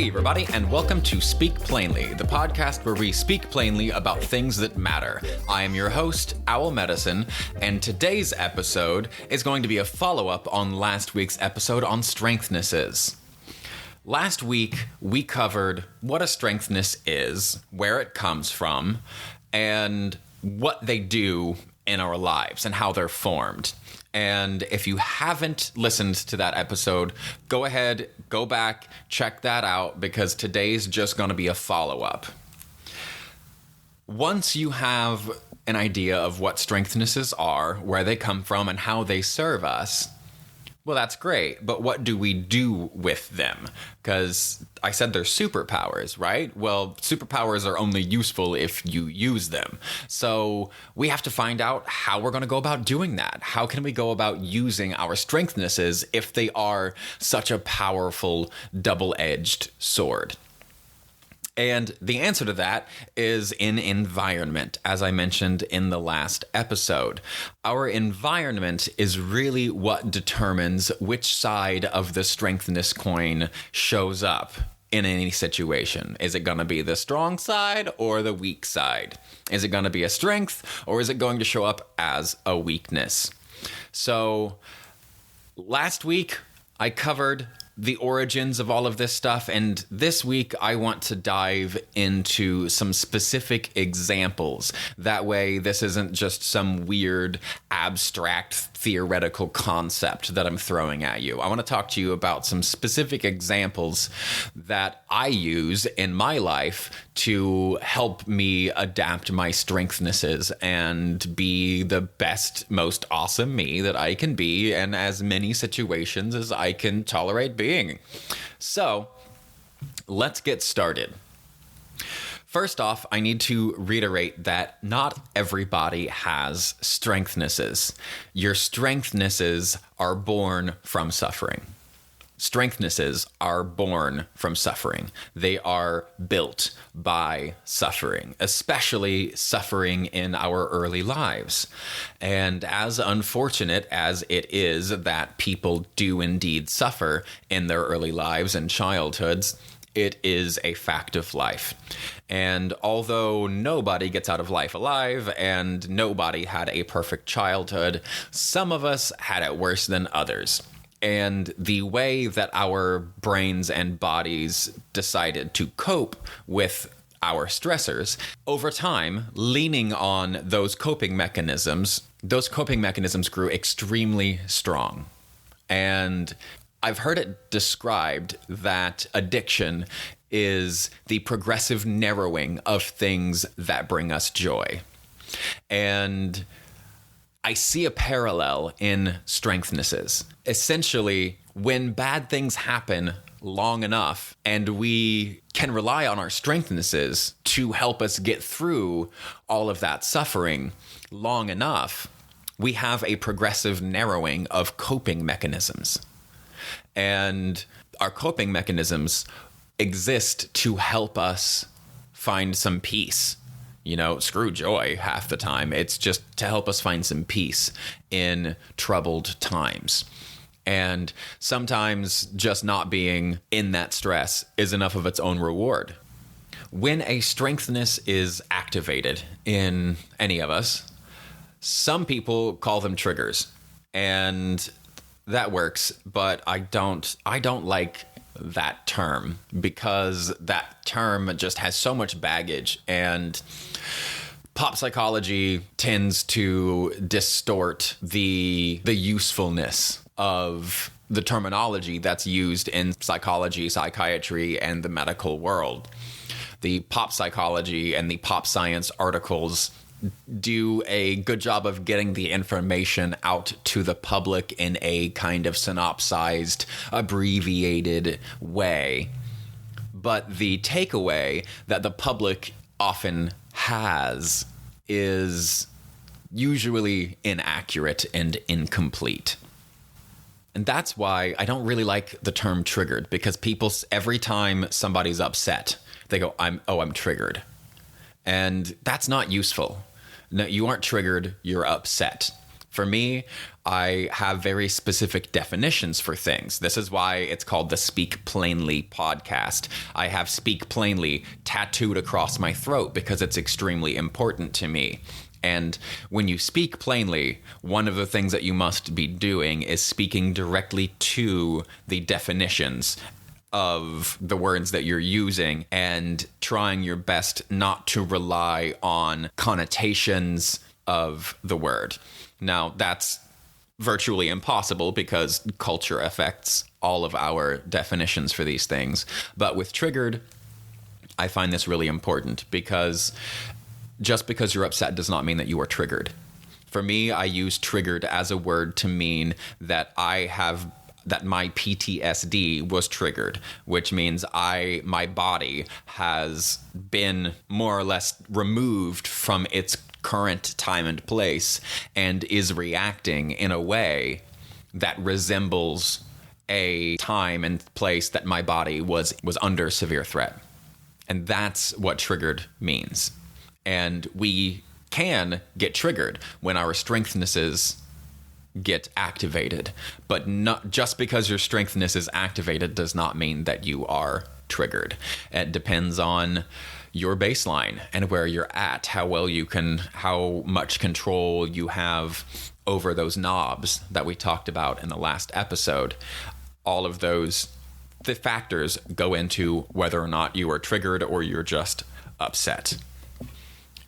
Hey everybody, and welcome to Speak Plainly, the podcast where we speak plainly about things that matter. I am your host, Owl Medicine, and today's episode is going to be a follow-up on last week's episode on Strengthnesses. Last week, we covered what a strengthness is, where it comes from, and what they do in our lives and how they're formed. And if you haven't listened to that episode, go ahead, go back, check that out, because today's just going to be a follow-up. Once you have an idea of what strengthnesses are, where they come from, and how they serve us, well, that's great, but what do we do with them? Because I said they're superpowers, right? Well, superpowers are only useful if you use them. So we have to find out how we're going to go about doing that. How can we go about using our strengthnesses if they are such a powerful, double-edged sword? And the answer to that is in environment, as I mentioned in the last episode. Our environment is really what determines which side of the strengthness coin shows up in any situation. Is it going to be the strong side or the weak side? Is it going to be a strength or is it going to show up as a weakness? So last week I covered the origins of all of this stuff, and this week I want to dive into some specific examples. That way this isn't just some weird abstract theoretical concept that I'm throwing at you. I want to talk to you about some specific examples that I use in my life to help me adapt my strengthnesses and be the best, most awesome me that I can be in as many situations as I can tolerate being. So, let's get started. First off, I need to reiterate that not everybody has strengthnesses. Your strengthnesses are born from suffering. Strengthnesses are born from suffering. They are built by suffering, especially suffering in our early lives. And as unfortunate as it is that people do indeed suffer in their early lives and childhoods, it is a fact of life. And although nobody gets out of life alive and nobody had a perfect childhood, some of us had it worse than others. And the way that our brains and bodies decided to cope with our stressors, over time, leaning on those coping mechanisms grew extremely strong. And I've heard it described that addiction is the progressive narrowing of things that bring us joy. And I see a parallel in strengthnesses. Essentially, when bad things happen long enough and we can rely on our strengthnesses to help us get through all of that suffering long enough, we have a progressive narrowing of coping mechanisms. And our coping mechanisms exist to help us find some peace. You know, screw joy half the time. It's just to help us find some peace in troubled times. And sometimes just not being in that stress is enough of its own reward. When a strengthness is activated in any of us, some people call them triggers. And that works, but I don't like that term, because that term just has so much baggage, and pop psychology tends to distort the usefulness of the terminology that's used in psychology, psychiatry, and the medical world. The pop psychology and the pop science articles do a good job of getting the information out to the public in a kind of synopsized, abbreviated way. But the takeaway that the public often has is usually inaccurate and incomplete. And that's why I don't really like the term triggered, because people, every time somebody's upset, they go, I'm triggered. And that's not useful. No, you aren't triggered, you're upset. For me, I have very specific definitions for things. This is why it's called the Speak Plainly podcast. I have Speak Plainly tattooed across my throat because it's extremely important to me. And when you speak plainly, one of the things that you must be doing is speaking directly to the definitions of the words that you're using and trying your best not to rely on connotations of the word. Now, that's virtually impossible because culture affects all of our definitions for these things. But with triggered, I find this really important because just because you're upset does not mean that you are triggered. For me, I use triggered as a word to mean that that my PTSD was triggered, which means my body has been more or less removed from its current time and place and is reacting in a way that resembles a time and place that my body was under severe threat. And that's what triggered means. And we can get triggered when our strengthnesses get activated. But not just because your strengthness is activated does not mean that you are triggered. It depends on your baseline and where you're at, how much control you have over those knobs that we talked about in the last episode. All of the factors go into whether or not you are triggered or you're just upset.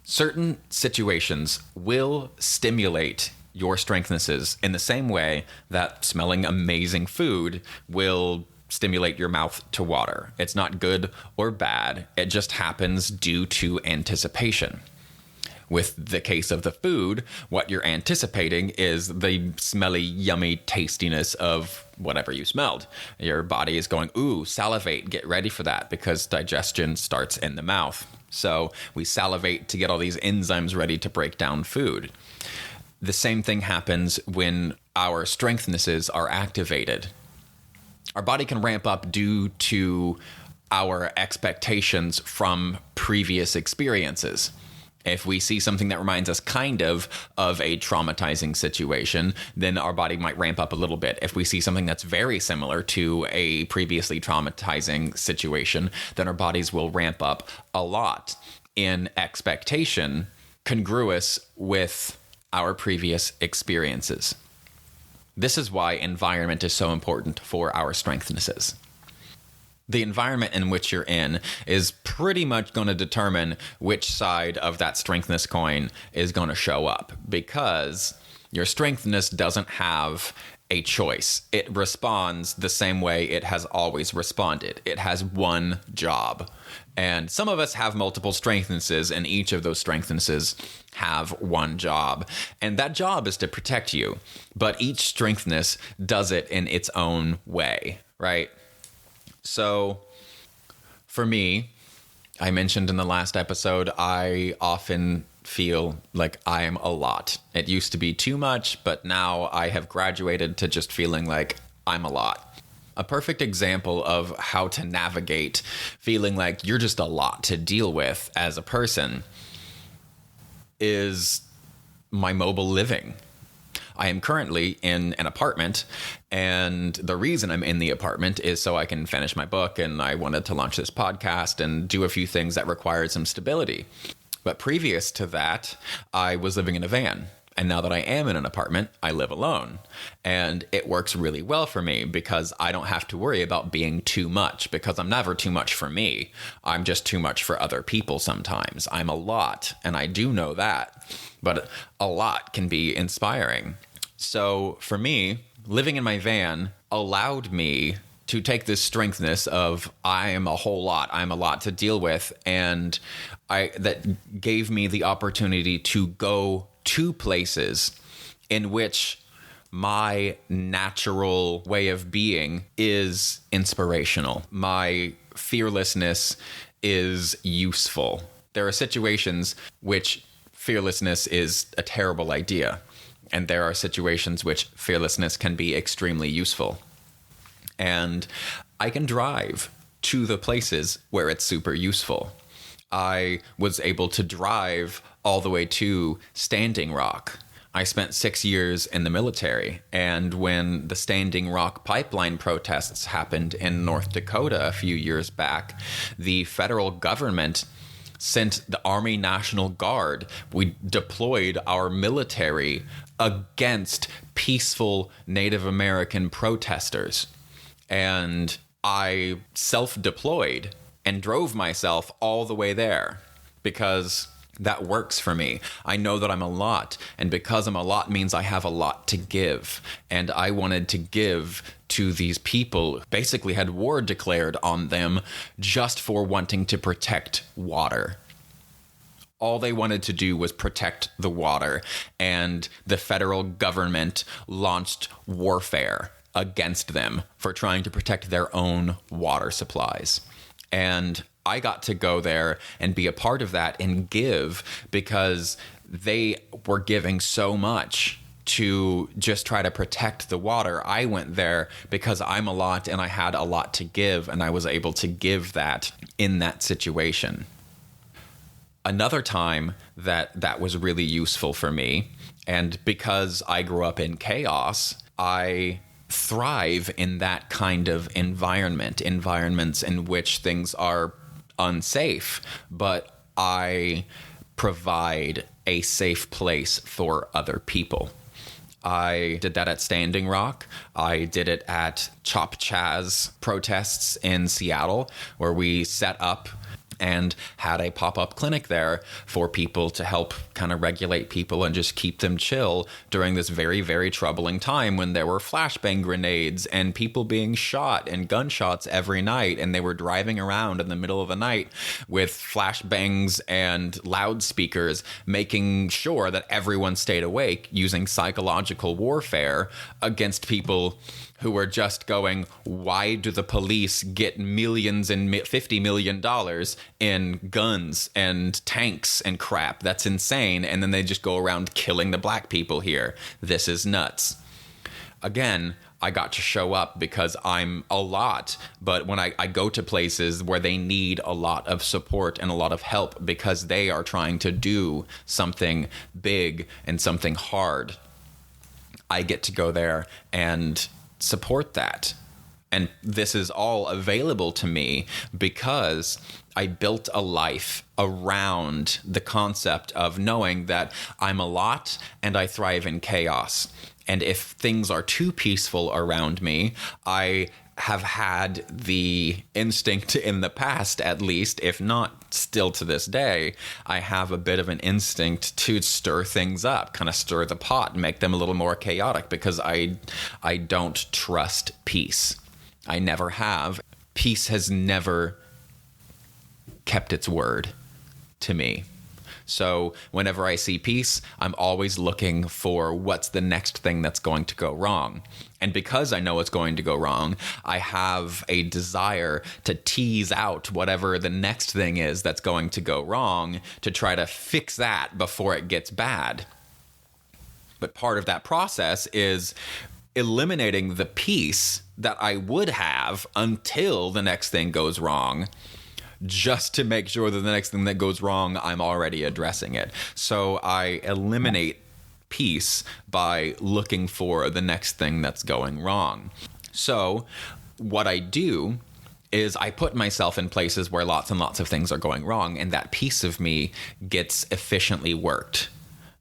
Certain situations will stimulate your strengthnesses in the same way that smelling amazing food will stimulate your mouth to water. It's not good or bad. It just happens due to anticipation. With the case of the food, what you're anticipating is the smelly, yummy tastiness of whatever you smelled. Your body is going, ooh, salivate, get ready for that, because digestion starts in the mouth. So we salivate to get all these enzymes ready to break down food. The same thing happens when our strengthnesses are activated. Our body can ramp up due to our expectations from previous experiences. If we see something that reminds us kind of a traumatizing situation, then our body might ramp up a little bit. If we see something that's very similar to a previously traumatizing situation, then our bodies will ramp up a lot in expectation congruous with our previous experiences. This is why environment is so important for our strengthnesses. The environment in which you're in is pretty much going to determine which side of that strengthness coin is going to show up, because your strengthness doesn't have a choice. It responds the same way it has always responded. It has one job. And some of us have multiple strengthnesses, and each of those strengthnesses have one job. And that job is to protect you. But each strengthness does it in its own way, right? So for me, I mentioned in the last episode, I often feel like I am a lot. It used to be too much, but now I have graduated to just feeling like I'm a lot. A perfect example of how to navigate feeling like you're just a lot to deal with as a person is my mobile living. I am currently in an apartment, and the reason I'm in the apartment is so I can finish my book, and I wanted to launch this podcast and do a few things that required some stability. But previous to that, I was living in a van. And now that I am in an apartment, I live alone. And it works really well for me because I don't have to worry about being too much, because I'm never too much for me. I'm just too much for other people sometimes. I'm a lot, and I do know that. But a lot can be inspiring. So for me, living in my van allowed me to take this strengthness of I am a whole lot, I'm a lot to deal with, and that gave me the opportunity to go to places in which my natural way of being is inspirational. My fearlessness is useful. There are situations which fearlessness is a terrible idea, and there are situations which fearlessness can be extremely useful. And I can drive to the places where it's super useful. I was able to drive all the way to Standing Rock I spent 6 years in the military, and when the Standing Rock pipeline protests happened in North Dakota a few years back, the federal government sent the Army National Guard. We deployed our military against peaceful Native American protesters. And I self-deployed and drove myself all the way there because that works for me. I know that I'm a lot, and because I'm a lot means I have a lot to give. And I wanted to give to these people who basically had war declared on them just for wanting to protect water. All they wanted to do was protect the water, and the federal government launched warfare against them for trying to protect their own water supplies. And I got to go there and be a part of that and give because they were giving so much to just try to protect the water. I went there because I'm a lot and I had a lot to give, and I was able to give that in that situation. Another time that was really useful for me, and because I grew up in chaos, I thrive in that kind of environments in which things are unsafe, but I provide a safe place for other people. I did that at Standing Rock. I did it at Chop Chaz protests in Seattle, where we set up and had a pop-up clinic there for people to help kind of regulate people and just keep them chill during this very, very troubling time when there were flashbang grenades and people being shot and gunshots every night. And they were driving around in the middle of the night with flashbangs and loudspeakers, making sure that everyone stayed awake using psychological warfare against people who were just going, why do the police get millions and $50 million in guns and tanks and crap? That's insane. And then they just go around killing the black people here. This is nuts. Again, I got to show up because I'm a lot, but when I go to places where they need a lot of support and a lot of help because they are trying to do something big and something hard, I get to go there and support that. And this is all available to me because I built a life around the concept of knowing that I'm a lot and I thrive in chaos. And if things are too peaceful around me, I have had the instinct in the past, at least, if not still to this day, I have a bit of an instinct to stir things up, kind of stir the pot, make them a little more chaotic, because I don't trust peace. I never have. Peace has never kept its word to me. So whenever I see peace, I'm always looking for what's the next thing that's going to go wrong. And because I know it's going to go wrong, I have a desire to tease out whatever the next thing is that's going to go wrong to try to fix that before it gets bad. But part of that process is eliminating the peace that I would have until the next thing goes wrong, just to make sure that the next thing that goes wrong, I'm already addressing it. So I eliminate peace by looking for the next thing that's going wrong. So what I do is I put myself in places where lots and lots of things are going wrong, and that piece of me gets efficiently worked.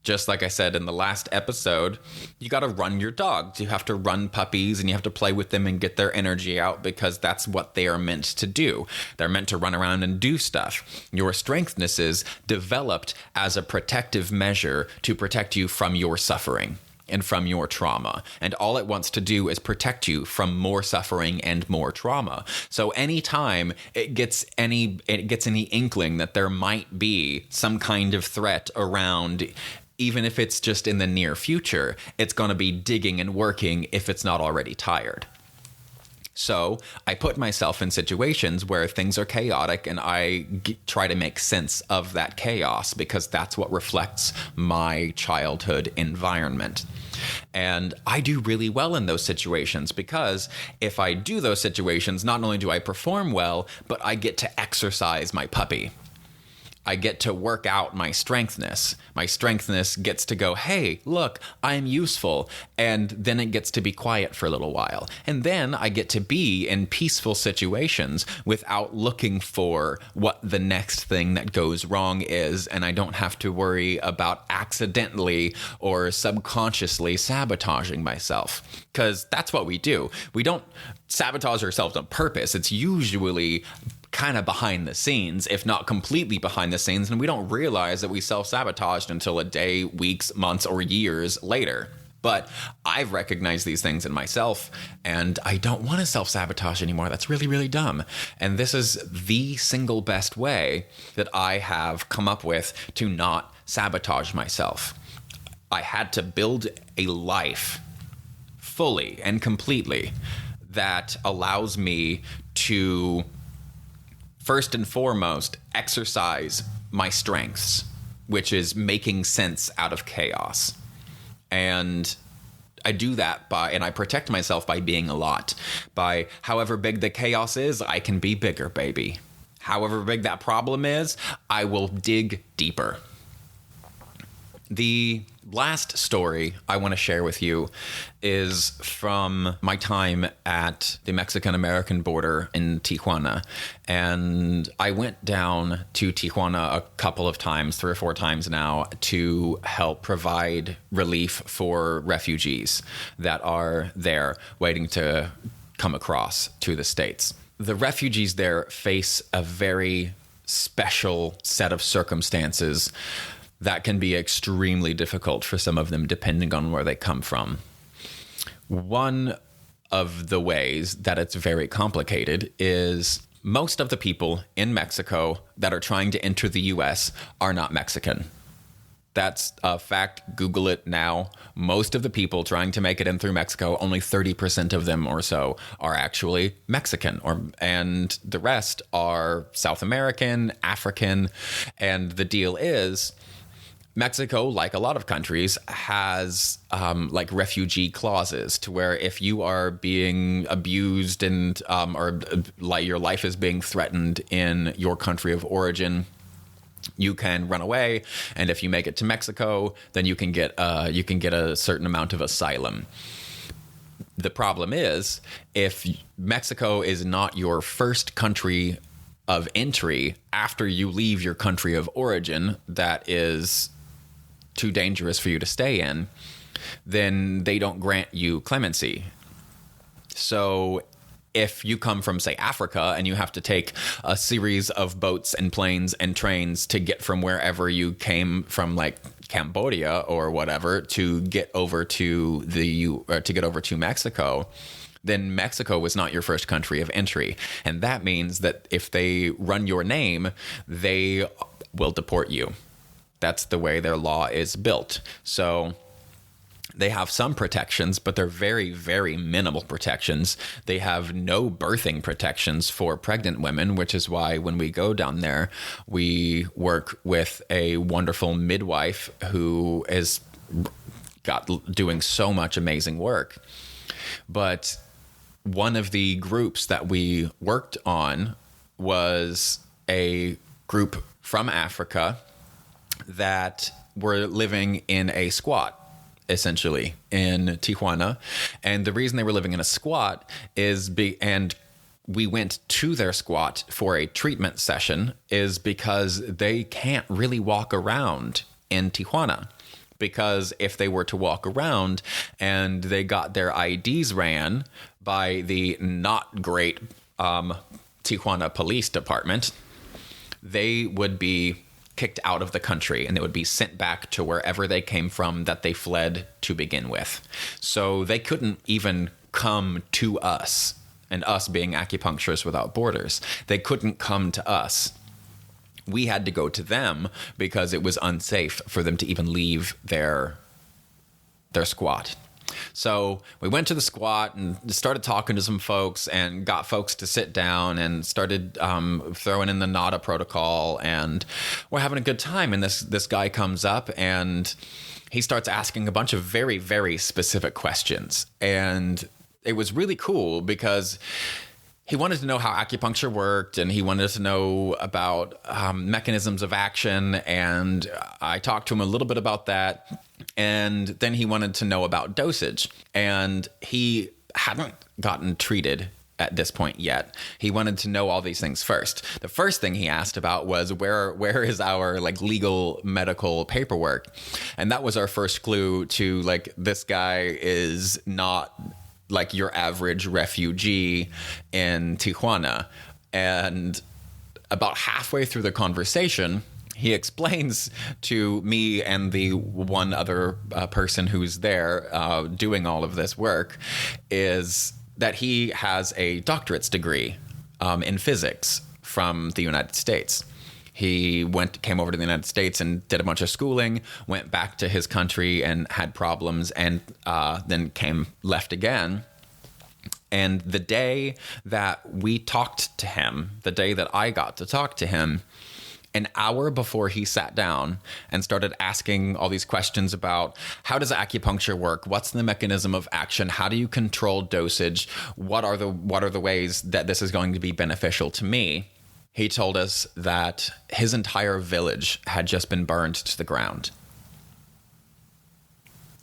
Just like I said in the last episode, you got to run your dogs. You have to run puppies and you have to play with them and get their energy out because that's what they are meant to do. They're meant to run around and do stuff. Your strengthnesses developed as a protective measure to protect you from your suffering and from your trauma. And all it wants to do is protect you from more suffering and more trauma. So anytime it gets any inkling that there might be some kind of threat around, even if it's just in the near future, it's going to be digging and working if it's not already tired. So I put myself in situations where things are chaotic and I try to make sense of that chaos because that's what reflects my childhood environment. And I do really well in those situations because if I do those situations, not only do I perform well, but I get to exercise my puppy. I get to work out my strengthness. My strengthness gets to go, hey, look, I'm useful. And then it gets to be quiet for a little while. And then I get to be in peaceful situations without looking for what the next thing that goes wrong is. And I don't have to worry about accidentally or subconsciously sabotaging myself. Because that's what we do. We don't sabotage ourselves on purpose. It's usually kind of behind the scenes, if not completely behind the scenes, and we don't realize that we self-sabotaged until a day, weeks, months, or years later. But I've recognized these things in myself, and I don't want to self-sabotage anymore. That's really, really dumb. And this is the single best way that I have come up with to not sabotage myself. I had to build a life fully and completely that allows me to first and foremost exercise my strengths, which is making sense out of chaos. And I do that and I protect myself by being a lot. By however big the chaos is, I can be bigger, baby. However big that problem is, I will dig deeper. The last story I want to share with you is from my time at the Mexican-American border in Tijuana. And I went down to Tijuana a couple of times, 3 or 4 times now, to help provide relief for refugees that are there waiting to come across to the States. The refugees there face a very special set of circumstances that can be extremely difficult for some of them, depending on where they come from. One of the ways that it's very complicated is most of the people in Mexico that are trying to enter the U.S. are not Mexican. That's a fact. Google it now. Most of the people trying to make it in through Mexico, only 30% of them or so are actually Mexican, and the rest are South American, African, and the deal is Mexico, like a lot of countries, has like refugee clauses to where if you are being abused and or like your life is being threatened in your country of origin, you can run away, and if you make it to Mexico, then you can get a certain amount of asylum. The problem is, if Mexico is not your first country of entry after you leave your country of origin, that is too dangerous for you to stay in, then they don't grant you clemency. So if you come from, say, Africa, and you have to take a series of boats and planes and trains to get from wherever you came from, like Cambodia or whatever, to get over to Mexico, then Mexico was not your first country of entry. And that means that if they run your name, they will deport you. That's the way their law is built. So they have some protections, but they're very, very minimal protections. They have no birthing protections for pregnant women, which is why when we go down there, we work with a wonderful midwife who is doing so much amazing work. But one of the groups that we worked on was a group from Africa that were living in a squat, essentially, in Tijuana. And the reason they were living in a squat and we went to their squat for a treatment session, is because they can't really walk around in Tijuana. Because if they were to walk around and they got their IDs ran by the not great Tijuana Police Department, they would be kicked out of the country and they would be sent back to wherever they came from that they fled to begin with. So they couldn't even come to us, and us being Acupuncturists Without Borders, they couldn't come to us. We had to go to them because it was unsafe for them to even leave their squat. So we went to the squat and started talking to some folks and got folks to sit down and started throwing in the NADA protocol, and we're having a good time. And this guy comes up and he starts asking a bunch of very, very specific questions. And it was really cool because he wanted to know how acupuncture worked, and he wanted to know about mechanisms of action. And I talked to him a little bit about that. And then he wanted to know about dosage. And he hadn't gotten treated at this point yet. He wanted to know all these things first. The first thing he asked about was where is our like legal medical paperwork? And that was our first clue to like, this guy is not like your average refugee in Tijuana. And about halfway through the conversation, he explains to me and the one other person who's there doing all of this work is that he has a doctorate's degree in physics from the United States. He came over to the United States and did a bunch of schooling, went back to his country and had problems, and then left again. And the day that we talked to him, the day that I got to talk to him, an hour before he sat down and started asking all these questions about how does acupuncture work? What's the mechanism of action? How do you control dosage? What are the ways that this is going to be beneficial to me? He told us that his entire village had just been burned to the ground.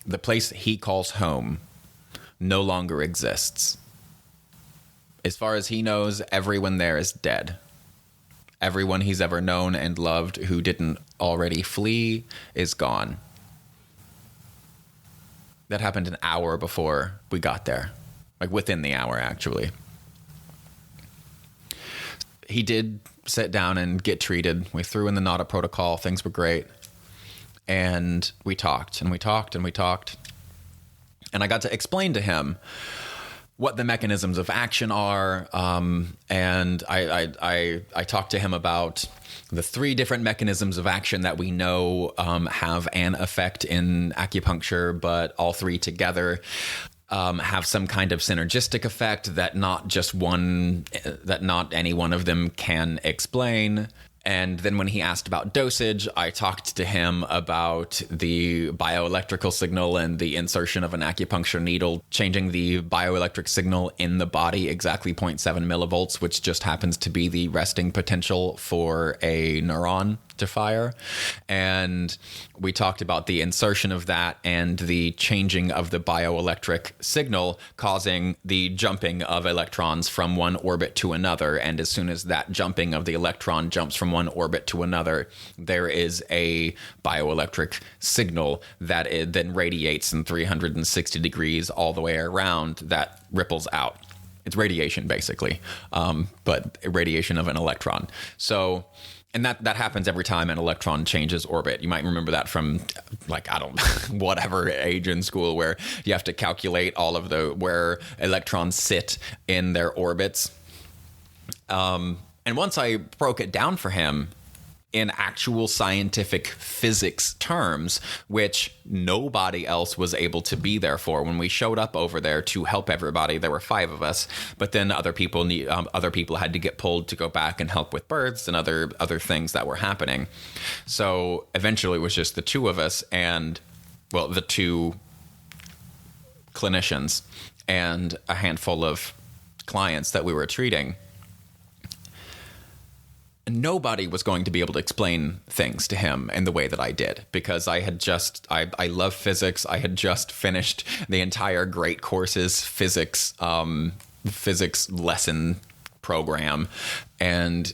The place he calls home no longer exists. As far as he knows, everyone there is dead. Everyone he's ever known and loved who didn't already flee is gone. That happened an hour before we got there. Like within the hour, actually. He did sit down and get treated. We threw in the NADA protocol. Things were great. And we talked and we talked and we talked. And I got to explain to him what the mechanisms of action are. And I talked to him about the 3 different mechanisms of action that we know have an effect in acupuncture, but all 3 together have some kind of synergistic effect that not any one of them can explain. And then when he asked about dosage, I talked to him about the bioelectrical signal and the insertion of an acupuncture needle, changing the bioelectric signal in the body exactly 0.7 millivolts, which just happens to be the resting potential for a neuron to fire. And we talked about the insertion of that and the changing of the bioelectric signal causing the jumping of electrons from one orbit to another. And as soon as that jumping of the electron jumps from one orbit to another, there is a bioelectric signal that it then radiates in 360 degrees all the way around that ripples out. It's radiation, basically, but radiation of an electron. So, and that happens every time an electron changes orbit. You might remember that from whatever age in school where you have to calculate all of where electrons sit in their orbits. And once I broke it down for him in actual scientific physics terms, which nobody else was able to be there for. When we showed up over there to help everybody, there were 5 of us, but then other people had to get pulled to go back and help with births and other things that were happening. So eventually it was just the 2 of us and, well, the 2 clinicians and a handful of clients that we were treating. Nobody was going to be able to explain things to him in the way that I did, because I love physics. I had just finished the entire Great Courses physics lesson program. And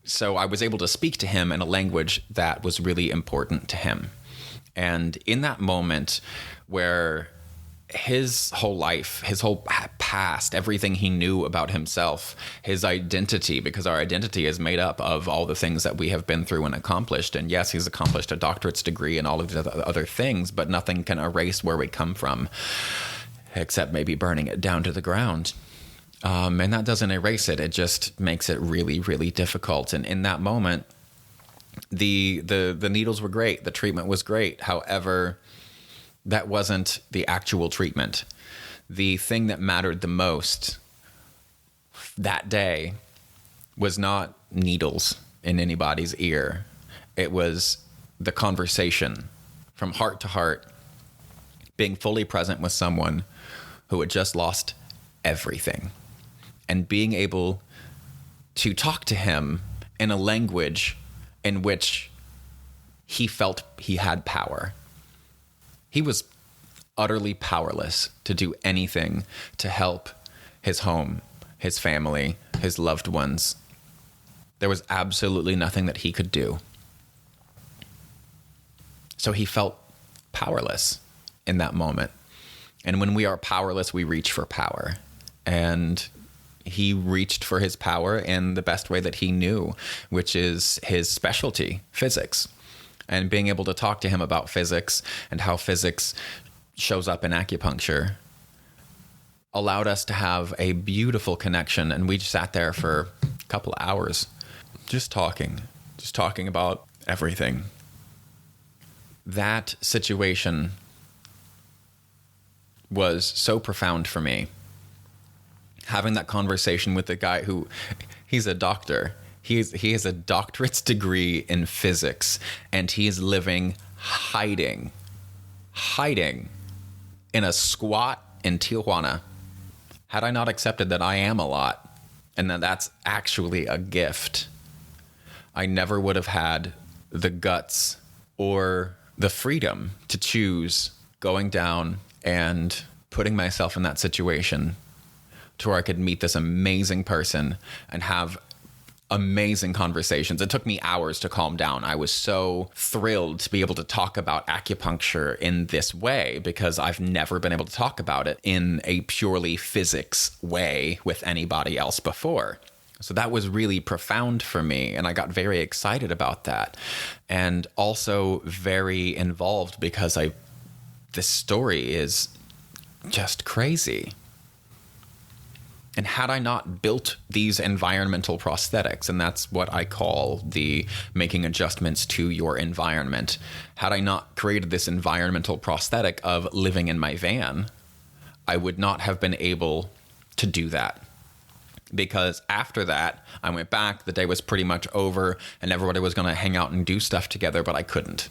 so I was able to speak to him in a language that was really important to him. And in that moment where his whole life, his whole past, everything he knew about himself, his identity, because our identity is made up of all the things that we have been through and accomplished. And yes, he's accomplished a doctorate's degree and all of the other things, but nothing can erase where we come from, except maybe burning it down to the ground. And that doesn't erase it. It just makes it really, really difficult. And in that moment, the needles were great. The treatment was great. However, that wasn't the actual treatment. The thing that mattered the most that day was not needles in anybody's ear. It was the conversation from heart to heart, being fully present with someone who had just lost everything. and being able to talk to him in a language in which he felt he had power. He was utterly powerless to do anything to help his home, his family, his loved ones. There was absolutely nothing that he could do. So he felt powerless in that moment. And when we are powerless, we reach for power. And he reached for his power in the best way that he knew, which is his specialty, physics. And being able to talk to him about physics and how physics shows up in acupuncture allowed us to have a beautiful connection. And we just sat there for a couple of hours just talking about everything. That situation was so profound for me. Having that conversation with the guy who, he's a doctor. He has a doctorate's degree in physics, and he is living hiding in a squat in Tijuana. Had I not accepted that I am a lot and that that's actually a gift, I never would have had the guts or the freedom to choose going down and putting myself in that situation to where I could meet this amazing person and have amazing conversations. It took me hours to calm down. I was so thrilled to be able to talk about acupuncture in this way because I've never been able to talk about it in a purely physics way with anybody else before. So that was really profound for me, and I got very excited about that, and also very involved because this story is just crazy. And had I not built these environmental prosthetics, and that's what I call the making adjustments to your environment, had I not created this environmental prosthetic of living in my van, I would not have been able to do that. Because after that, I went back, the day was pretty much over, and everybody was going to hang out and do stuff together, but I couldn't.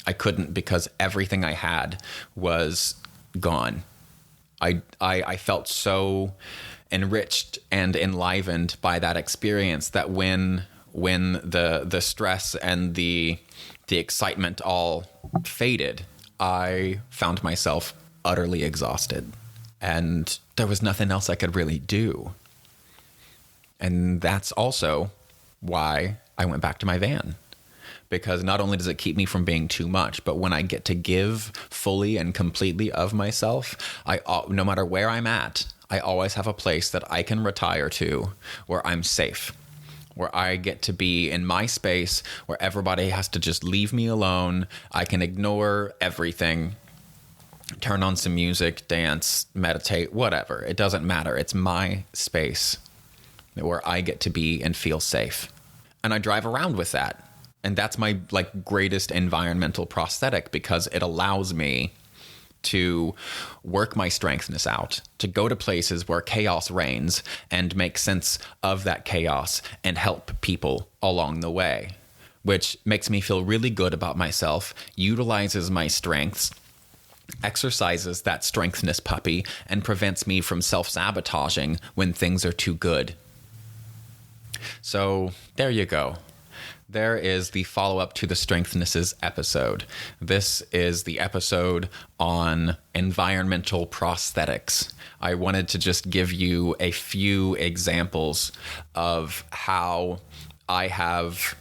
I couldn't because everything I had was gone. I felt so enriched and enlivened by that experience that when the stress and the excitement all faded, I found myself utterly exhausted. And there was nothing else I could really do. And that's also why I went back to my van. Because not only does it keep me from being too much, but when I get to give fully and completely of myself, no matter where I'm at, I always have a place that I can retire to where I'm safe, where I get to be in my space, where everybody has to just leave me alone. I can ignore everything, turn on some music, dance, meditate, whatever. It doesn't matter. It's my space where I get to be and feel safe. And I drive around with that. And that's my greatest environmental prosthetic because it allows me to work my strengthness out, to go to places where chaos reigns and make sense of that chaos and help people along the way, which makes me feel really good about myself, utilizes my strengths, exercises that strengthness puppy, and prevents me from self-sabotaging when things are too good. So there you go. There is the follow-up to the Strengthnesses episode. This is the episode on environmental prosthetics. I wanted to just give you a few examples of how I have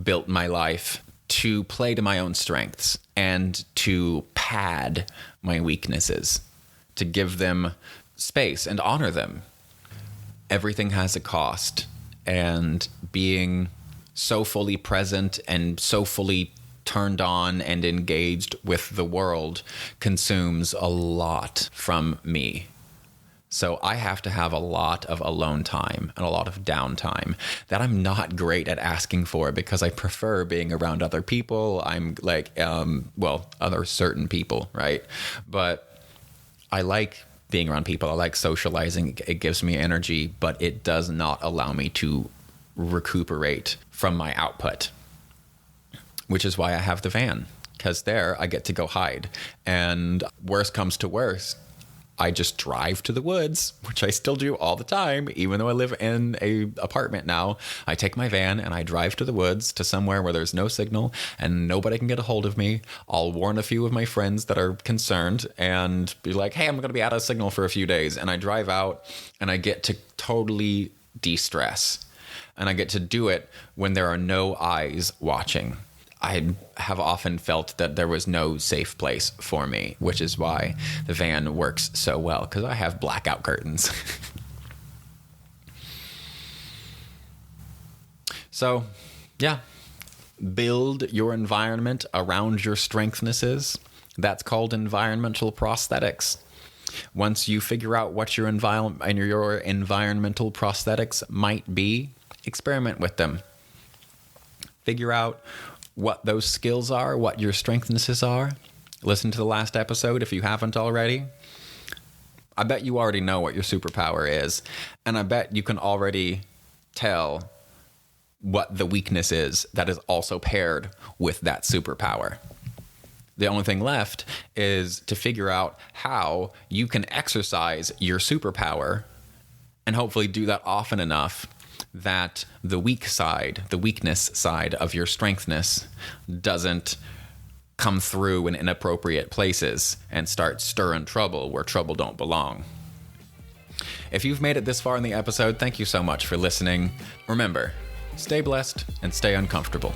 built my life to play to my own strengths and to pad my weaknesses, to give them space and honor them. Everything has a cost, and being so fully present and so fully turned on and engaged with the world consumes a lot from me. So I have to have a lot of alone time and a lot of downtime that I'm not great at asking for because I prefer being around other people. I'm other certain people, right? But I like being around people. I like socializing. It gives me energy, but it does not allow me to recuperate from my output, which is why I have the van, because there I get to go hide. And worst comes to worst, I just drive to the woods, which I still do all the time, even though I live in a apartment now. I take my van and I drive to the woods to somewhere where there's no signal and nobody can get a hold of me. I'll warn a few of my friends that are concerned and be like, hey, I'm going to be out of signal for a few days. And I drive out and I get to totally de-stress. And I get to do it when there are no eyes watching. I have often felt that there was no safe place for me, which is why the van works so well, because I have blackout curtains. So, yeah, build your environment around your strengthnesses. That's called environmental prosthetics. Once you figure out what your environmental prosthetics might be, experiment with them. Figure out what those skills are, what your strengthnesses are. Listen to the last episode if you haven't already. I bet you already know what your superpower is, and I bet you can already tell what the weakness is that is also paired with that superpower. The only thing left is to figure out how you can exercise your superpower and hopefully do that often enough that the weakness side of your strengthness doesn't come through in inappropriate places and start stirring trouble where trouble don't belong. If you've made it this far in the episode, thank you so much for listening. Remember, stay blessed and stay uncomfortable.